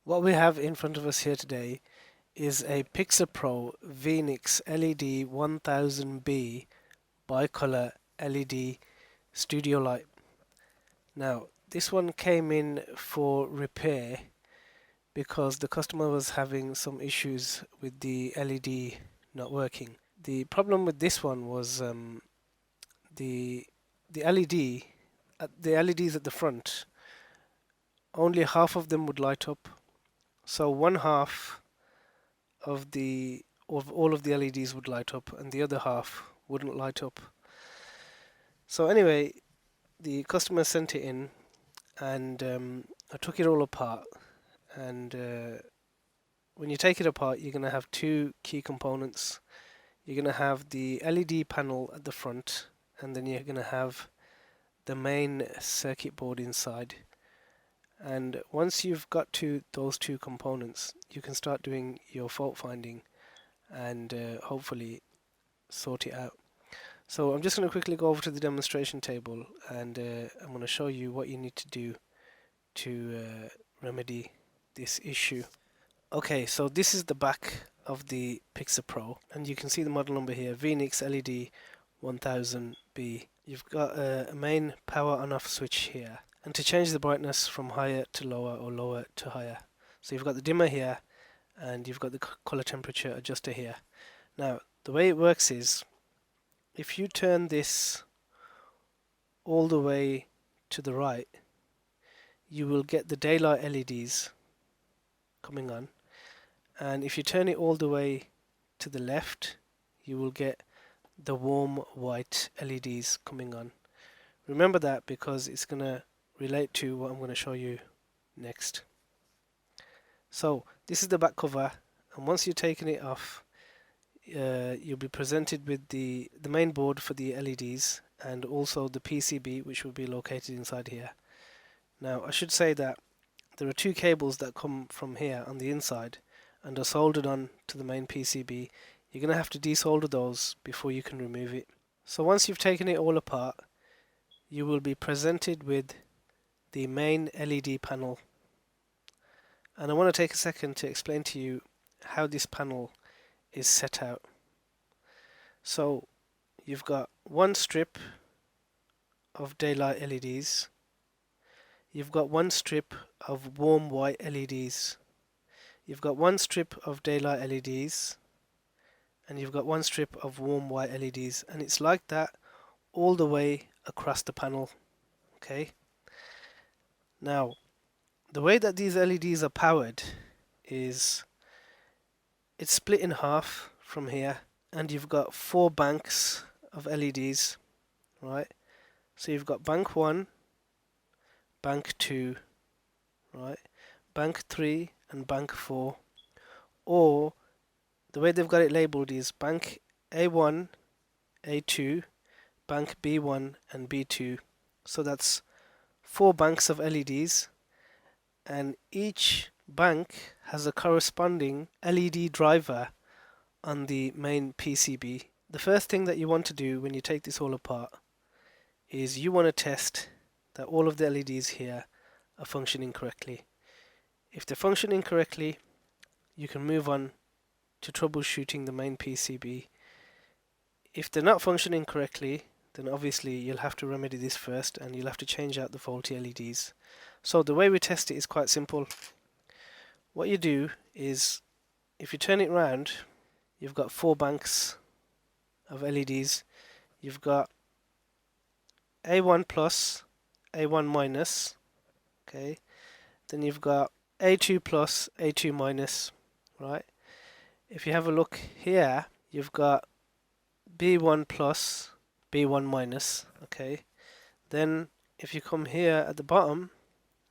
What we have in front of us here today is a PIXAPRO VNIX LED 1000B bicolor LED studio light. Now this one came in for repair because the customer was having some issues with the LED not working. The problem with this one was the LED, the LEDs at the front, only half of them would light up. So one half of all of the LEDs would light up and the other half wouldn't light up. So anyway, the customer sent it in and I took it all apart, and when you take it apart you're going to have two key components. You're going to have the LED panel at the front, and then you're going to have the main circuit board inside. And once you've got to those two components, you can start doing your fault finding and hopefully sort it out. So I'm just going to quickly go over to the demonstration table, and I'm going to show you what you need to do to remedy this issue. Okay, so this is the back of the PIXAPRO, and you can see the model number here, VNIX LED 1000B. You've got a main power on off switch here, and to change the brightness from higher to lower or lower to higher. So you've got the dimmer here and you've got the color temperature adjuster here. Now the way it works is, if you turn this all the way to the right, you will get the daylight LEDs coming on, and if you turn it all the way to the left, you will get the warm white LEDs coming on. Remember that because it's going to relate to what I'm going to show you next. So this is the back cover, and once you've taken it off, you'll be presented with the main board for the LEDs and also the PCB, which will be located inside here. Now I should say that there are two cables that come from here on the inside and are soldered on to the main PCB. You're going to have to desolder those before you can remove it. So once you've taken it all apart, you will be presented with the main LED panel, and I want to take a second to explain to you how this panel is set out. So you've got one strip of daylight LEDs, you've got one strip of warm white LEDs, you've got one strip of daylight LEDs, and you've got one strip of warm white LEDs, and it's like that all the way across the panel. Okay. Now, the way that these LEDs are powered is it's split in half from here, and you've got four banks of LEDs, right? So you've got bank 1, bank 2, right? Bank 3 and bank 4, or the way they've got it labeled is bank A1, A2, bank B1 and B2. So that's four banks of LEDs, and each bank has a corresponding LED driver on the main PCB. The first thing that you want to do when you take this all apart is you want to test that all of the LEDs here are functioning correctly. If they're functioning correctly, you can move on to troubleshooting the main PCB. If they're not functioning correctly, then obviously you'll have to remedy this first, and you'll have to change out the faulty LEDs. So the way we test it is quite simple. What you do is, if you turn it round, you've got four banks of LEDs. You've got A1 plus, A1 minus, okay. Then you've got A2 plus, A2 minus, right. If you have a look here, you've got B1 plus, B1 minus, okay. Then if you come here at the bottom,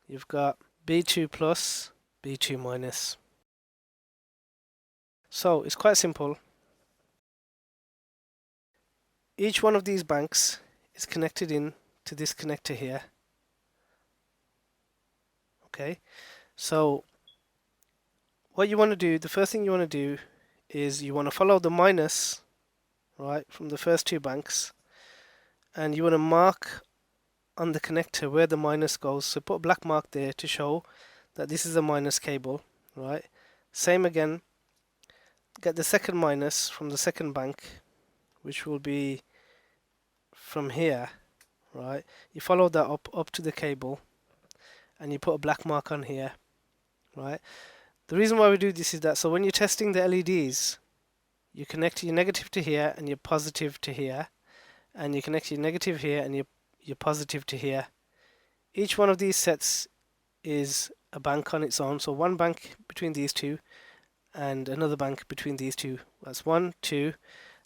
you've got B2 plus, B2 minus. So it's quite simple. Each one of these banks is connected in to this connector here. Okay, so what you want to do, the first thing you want to do is you want to follow the minus, right, from the first two banks, and you want to mark on the connector where the minus goes. So put a black mark there to show that this is a minus cable, right? Same again, get the second minus from the second bank, which will be from here, right? You follow that up to the cable, and you put a black mark on here, right? The reason why we do this is that so when you're testing the LEDs, you connect your negative to here and your positive to here, and you connect your negative here and your positive to here. Each one of these sets is a bank on its own, so one bank between these two and another bank between these two. That's 1, 2,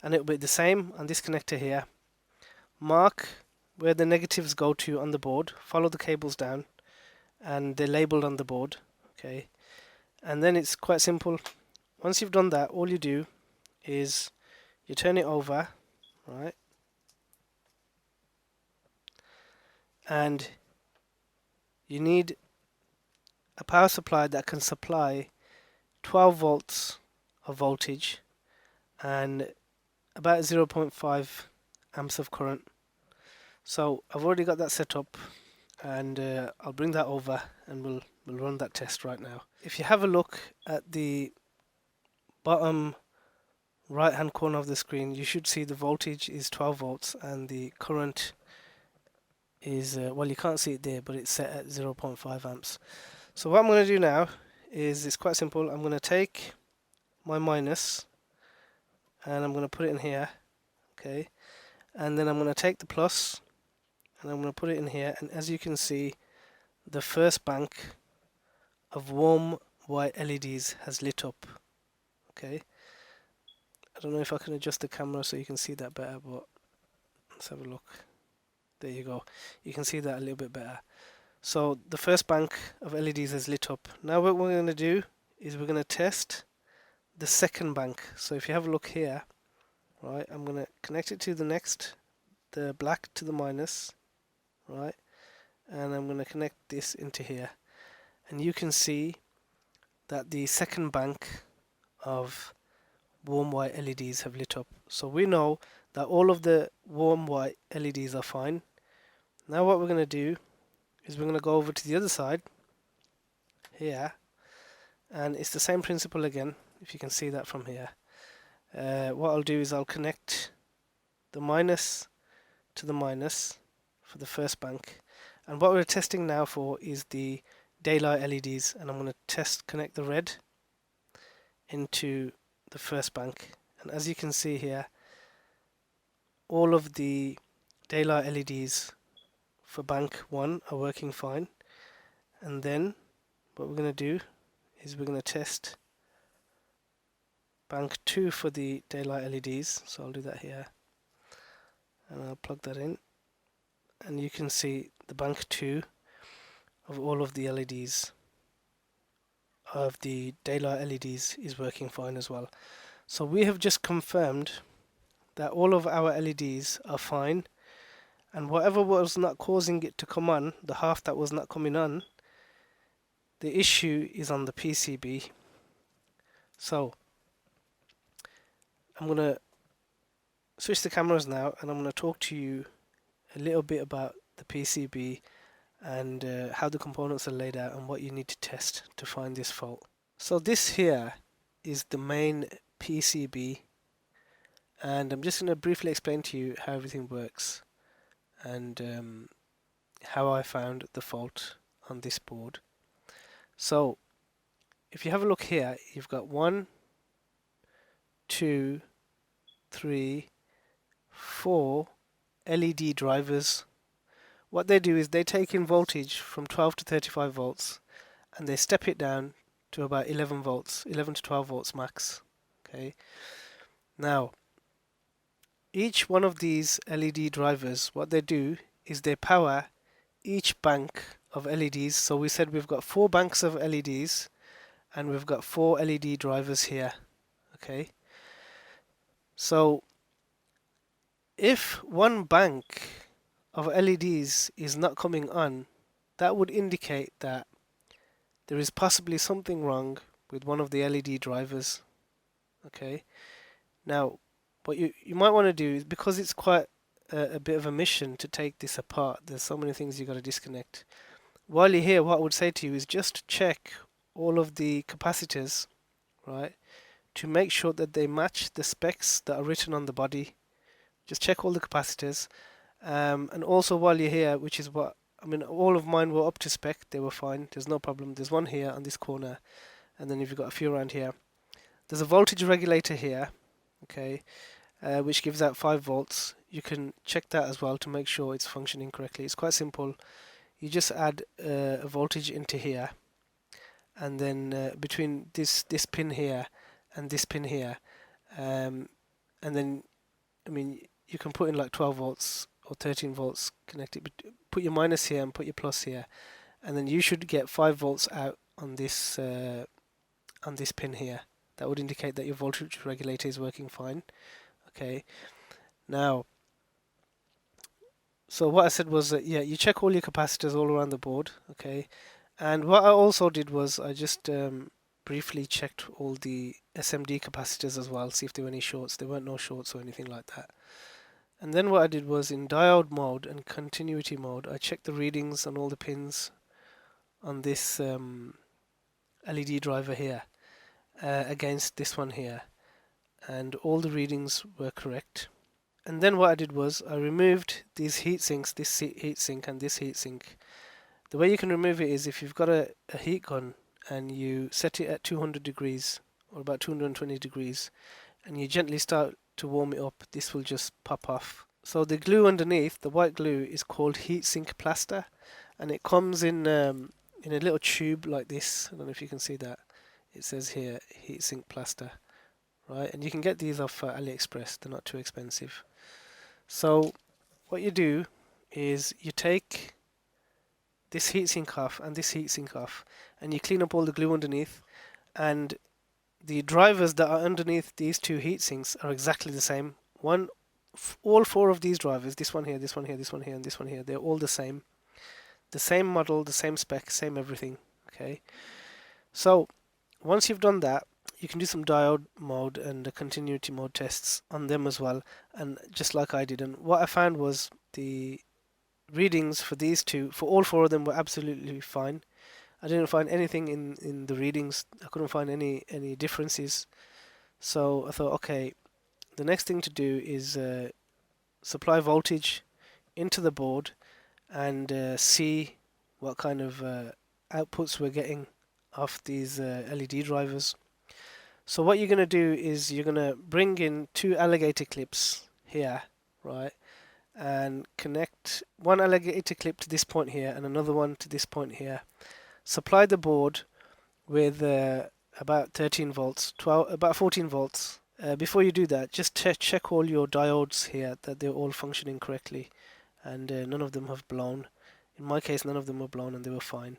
and it'll be the same on this connector here. Mark where the negatives go to on the board, follow the cables down, and they're labeled on the board, okay? And then it's quite simple. Once you've done that, all you do is you turn it over, right? And you need a power supply that can supply 12 volts of voltage and about 0.5 amps of current. So I've already got that set up, and I'll bring that over and we'll run that test right now. If you have a look at the bottom right hand corner of the screen, you should see the voltage is 12 volts and the current is, well, you can't see it there, but it's set at 0.5 amps. So what I'm going to do now is, it's quite simple. I'm going to take my minus and I'm going to put it in here, okay, and then I'm going to take the plus and I'm going to put it in here, and as you can see, the first bank of warm white LEDs has lit up, okay. I don't know if I can adjust the camera so you can see that better, but let's have a look. There you go. You can see that a little bit better. So the first bank of LEDs has lit up. Now what we're going to do is we're going to test the second bank. So if you have a look here, right, I'm going to connect it to the next, the black to the minus, right, and I'm going to connect this into here. And you can see that the second bank of warm white LEDs have lit up. So we know that all of the warm white LEDs are fine. Now what we're going to do is we're going to go over to the other side here, and it's the same principle again, if you can see that from here. What I'll do is I'll connect the minus to the minus for the first bank, and what we're testing now for is the daylight LEDs, and I'm going to connect the red into the first bank, and as you can see here, all of the daylight LEDs for bank 1 are working fine. And then what we're going to do is we're going to test bank 2 for the daylight LEDs. So I'll do that here, and I'll plug that in, and you can see the bank 2 of all of the LEDs, of the daylight LEDs, is working fine as well. So we have just confirmed that all of our LEDs are fine, and whatever was not causing it to come on, the half that was not coming on, the issue is on the PCB. So I'm going to switch the cameras now, and I'm going to talk to you a little bit about the PCB and how the components are laid out and what you need to test to find this fault. So this here is the main PCB, and I'm just going to briefly explain to you how everything works and how I found the fault on this board. So if you have a look here, you've got 1, 2, 3, 4 LED drivers. What they do is they take in voltage from 12 to 35 volts and they step it down to about 11 volts, 11 to 12 volts max. Okay. Now, each one of these LED drivers, what they do is they power each bank of LEDs. So we said we've got 4 banks of LEDs and we've got 4 LED drivers here. Okay. So if one bank of LEDs is not coming on, that would indicate that there is possibly something wrong with one of the LED drivers. Okay. Now, what you might want to do is, because it's quite a bit of a mission to take this apart, there's so many things you got to disconnect. while you're here, what I would say to you is just check all of the capacitors, right, to make sure that they match the specs that are written on the body. Just check all the capacitors. And also while you're here, which is what, I mean, all of mine were up to spec, they were fine, there's no problem. There's one here on this corner, and then you've got a few around here. There's a voltage regulator here, okay, which gives out 5 volts. You can check that as well to make sure it's functioning correctly. It's quite simple. You just add a voltage into here, and then between this pin here and this pin here, and then, I mean, you can put in like 12 volts or 13 volts connected. Put your minus here and put your plus here, and then you should get 5 volts out on this pin here. That would indicate that your voltage regulator is working fine. Okay. Now, so what I said was that, yeah, you check all your capacitors all around the board. Okay. And what I also did was I just briefly checked all the SMD capacitors as well, see if there were any shorts. There weren't no shorts or anything like that. And then what I did was, in diode mode and continuity mode, I checked the readings on all the pins on this LED driver here against this one here, and all the readings were correct. And then what I did was I removed these heat sinks, this heat sink and this heat sink. The way you can remove it is if you've got a heat gun and you set it at 200 degrees or about 220 degrees, and you gently start to warm it up, this will just pop off. So the glue underneath, the white glue, is called heatsink plaster, and it comes in a little tube like this. I don't know if you can see that. It says here heatsink plaster, right? And you can get these off AliExpress. They're not too expensive. So what you do is you take this heatsink off and this heatsink off, and you clean up all the glue underneath, and the drivers that are underneath these two heat sinks are exactly the same. All 4 of these drivers, this one here, this one here, this one here, and this one here, they're all the same. The same model, the same spec, same everything. Okay. So once you've done that, you can do some diode mode and continuity mode tests on them as well, and just like I did. And what I found was the readings for these two, for all 4 of them, were absolutely fine. I didn't find anything in the readings. I couldn't find any differences. So I thought, okay, the next thing to do is supply voltage into the board and see what kind of outputs we're getting off these LED drivers. So what you're going to do is you're going to bring in 2 alligator clips here, right, and connect one alligator clip to this point here and another one to this point here. Supply the board with about 13 volts, about 14 volts. Before you do that, just check all your diodes here, that they're all functioning correctly, and none of them have blown. In my case, none of them were blown and they were fine.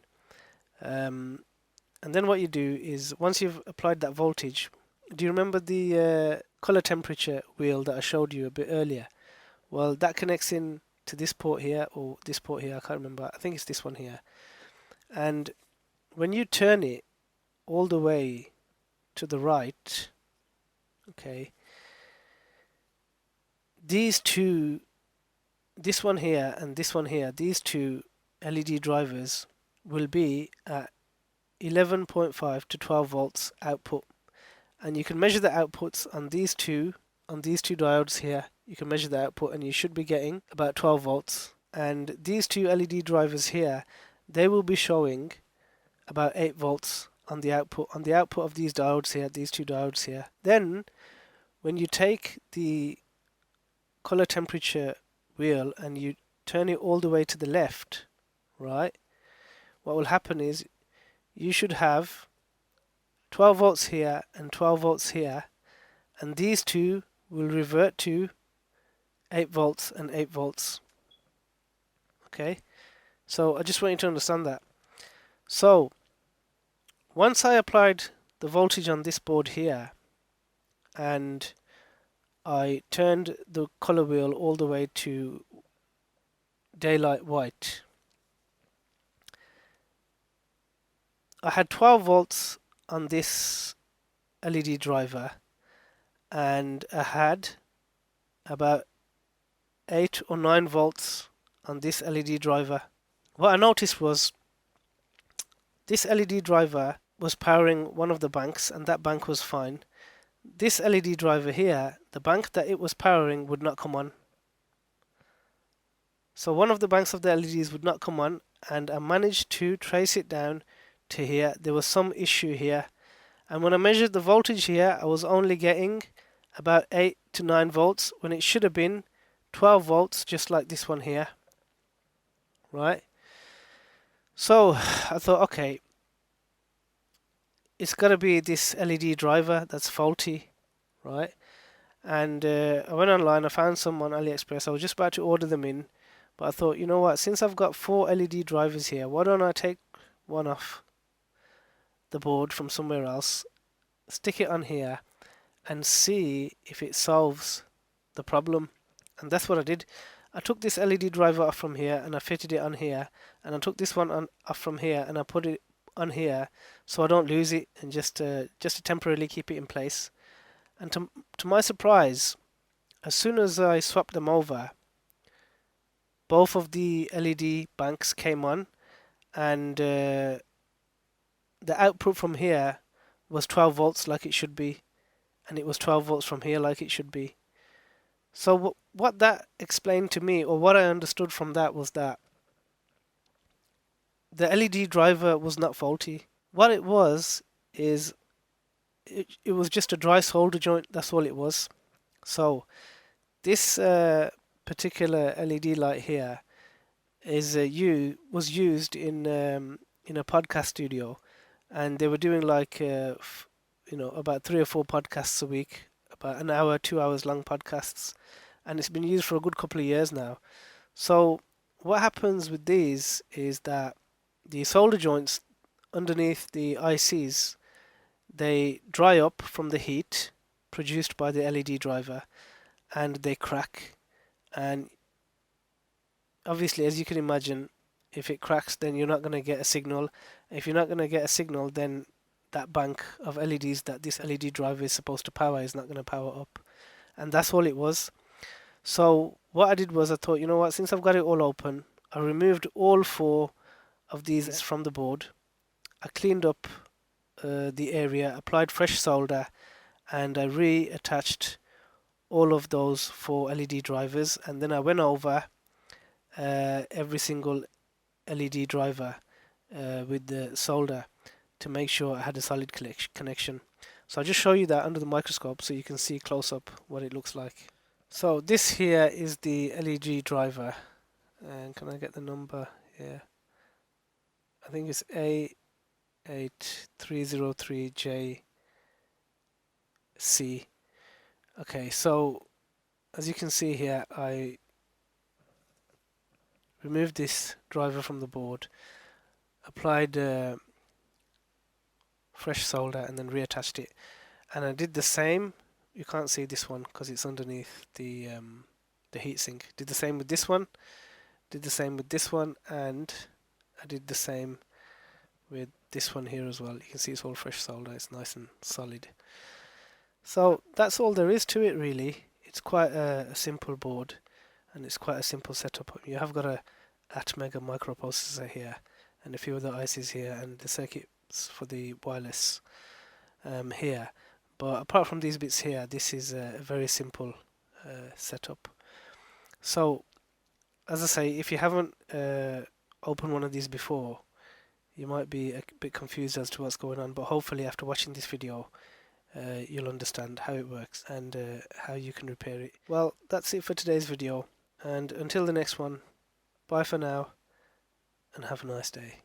And then what you do is, once you've applied that voltage, do you remember the color temperature wheel that I showed you a bit earlier? Well, that connects in to this port here, or this port here, I can't remember. I think it's this one here. And when you turn it all the way to the right, okay, these two, this one here and this one here, these 2 LED drivers will be at 11.5 to 12 volts output, and you can measure the outputs on these two diodes here. You can measure the output and you should be getting about 12 volts. And these 2 LED drivers here, they will be showing about 8 volts on the output of these diodes here, these 2 diodes here. Then when you take the color temperature wheel and you turn it all the way to the left, right, what will happen is you should have 12 volts here and 12 volts here, and these 2 will revert to 8 volts and 8 volts. Okay, so I just want you to understand that. So once I applied the voltage on this board here and I turned the color wheel all the way to daylight white, I had 12 volts on this LED driver, and I had about 8 or 9 volts on this LED driver. What I noticed was this LED driver was powering one of the banks, and that bank was fine. This LED driver here, the bank that it was powering would not come on. So one of the banks of the LEDs would not come on, and I managed to trace it down to here. There was some issue here, and when I measured the voltage here, I was only getting about 8 to 9 volts when it should have been 12 volts, just like this one here, right? So I thought, okay, it's got to be this LED driver that's faulty, right? And I went online, I found some on AliExpress. I was just about to order them in, but I thought, you know what, since I've got 4 LED drivers here, why don't I take one off the board from somewhere else, stick it on here, and see if it solves the problem. And that's what I did. I took this LED driver off from here and I fitted it on here, and I took this one off from here and I put it on here so I don't lose it, and just to temporarily keep it in place. And to my surprise, as soon as I swapped them over, both of the LED banks came on, and the output from here was 12 volts like it should be, and it was 12 volts from here like it should be. So what that explained to me, or what I understood from that, was that the LED driver was not faulty. What it was is it was just a dry solder joint. That's all it was. So this particular LED light here is was used in a podcast studio, and they were doing like about 3 or 4 podcasts a week, about an hour, 2 hours long podcasts, and it's been used for a good couple of years now. So what happens with these is that the solder joints underneath the ICs, they dry up from the heat produced by the LED driver, and they crack. And obviously, as you can imagine, if it cracks, then you're not going to get a signal. If you're not going to get a signal, then that bank of LEDs that this LED driver is supposed to power is not going to power up. And that's all it was. So what I did was, I thought, you know what, since I've got it all open, I removed all 4 of these from the board. I cleaned up the area, applied fresh solder, and I reattached all of those 4 LED drivers, and then I went over every single LED driver with the solder to make sure I had a solid connection. So I'll just show you that under the microscope so you can see close up what it looks like. So this here is the LED driver, and can I get the number here? I think it's A8303JC. Okay, so as you can see here, I removed this driver from the board, applied fresh solder, and then reattached it. And I did the same. You can't see this one because it's underneath the heatsink. Did the same with this one. Did the same with this one, and I did the same with this one here as well. You can see it's all fresh solder. It's nice and solid. So that's all there is to it, really. It's quite a simple board, and it's quite a simple setup. You have got a ATEM microprocessor here, and a few other ICs here, and the circuits for the wireless here. But apart from these bits here, this is a very simple setup. So, as I say, if you haven't opened one of these before, you might be a bit confused as to what's going on, but hopefully after watching this video, you'll understand how it works and how you can repair it. Well, that's it for today's video, and until the next one, bye for now, and have a nice day.